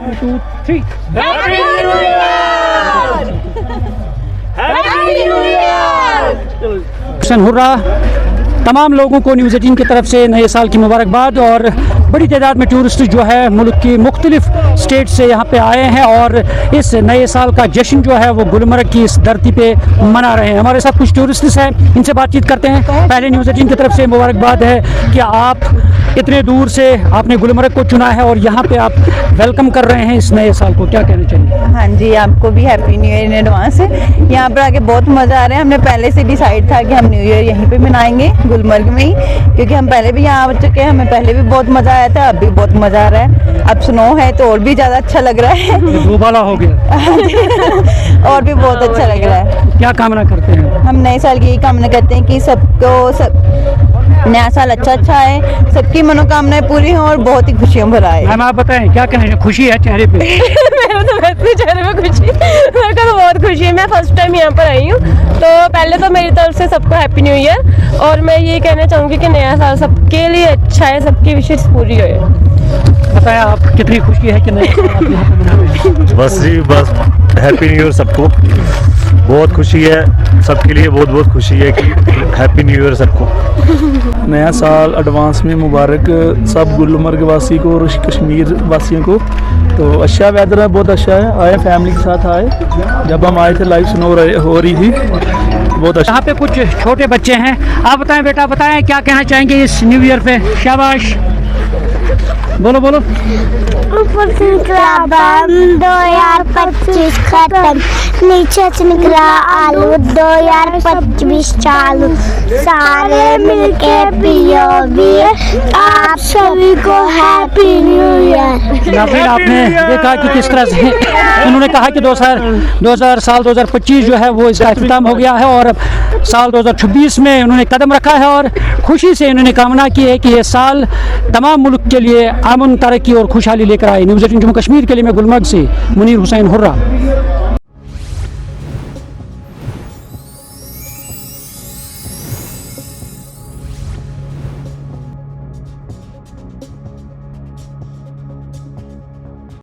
2, 3 happy new year, happy new year. Hussain hurrah तमाम लोगों को न्यूज़ 18 की तरफ से नए साल की मुबारकबाद। और बड़ी तादाद में टूरिस्ट जो है मुल्क की मुख्तलिफ स्टेट से यहाँ पे आए हैं और इस नए साल का जश्न जो है वो गुलमर्ग की इस धरती पे मना रहे हैं। हमारे साथ कुछ टूरिस्ट हैं, इनसे बातचीत करते हैं। पहले न्यूज़ 18 की तरफ से मुबारकबाद है कि आप इतने दूर से आपने गुलमर्ग को चुना है और यहाँ पे आप वेलकम कर रहे हैं इस नए साल को, क्या कहना चाहिए? हाँ जी, आपको भी happy new year in advance है। यहाँ पर आके बहुत मज़ा आ रहा है। हमने पहले से डिसाइड था कि हम न्यू ईयर यहीं पे मनाएंगे गुलमर्ग में ही, क्योंकि हम पहले भी यहाँ आ चुके हैं। हमें पहले भी बहुत मज़ा आया था, अब भी बहुत मज़ा आ रहा है। अब स्नो है तो और भी ज़्यादा अच्छा लग रहा है, दोबारा हो गया और भी बहुत अच्छा लग रहा है। क्या कामना करते हैं? हम नए साल की यही कामना करते हैं कि नया साल अच्छा है, सबकी मनोकामनाएं पूरी हों और बहुत ही खुशियों भरा है। मैम आप बताएं क्या कहना है? खुशी है चेहरे पे? मेरे तो वैसे चेहरे में खुशी, मेरे को तो बहुत खुशी है। मैं फर्स्ट टाइम यहाँ पर आई हूँ, तो पहले तो मेरी तरफ से सबको हैप्पी न्यू ईयर। और मैं ये कहना चाहूँगी कि नया साल सबके लिए अच्छा है, सबकी विशेष पूरी हो। बताएं आप कितनी खुशी है कि नए साल आप यहाँ पे मना रहे हैं? बस जी बस हैप्पी न्यू ईयर सबको, बहुत खुशी है सबके लिए, बहुत बहुत खुशी है कि हैप्पी न्यू ईयर सबको। नया साल एडवांस में मुबारक सब गुलमर्ग वासी को और कश्मीर वासियों को। तो अच्छा वेदर है, बहुत अच्छा है। आए फैमिली के साथ आए, जब हम आए थे लाइव स्नो हो रही थी, बहुत अच्छा। यहाँ पे कुछ छोटे बच्चे हैं, आप बताएं बेटा, बताएं क्या कहना चाहेंगे इस न्यू ईयर पे? शाबाश, बोलो बोलो। ऊपर से निकला बम 2025 खत्म, नीचे से निकला आलू 2025 चालू, सारे मिलके पियो बियर, आप सभी को हैप्पी न्यू ईयर। नाज़रीन, आपने देखा कि किस तरह से उन्होंने कहा कि 2025 जो है वो इसका अख्ताम हो गया है और अब साल 2026 में उन्होंने कदम रखा है और खुशी से उन्होंने कामना की है कि ये साल तमाम मुल्क के लिए अमन, तरक्की और खुशहाली लेकर आए। न्यूज़ 18 जम्मू कश्मीर के लिए मैं गुलमर्ग से मुनीर हुसैन हुर्रा।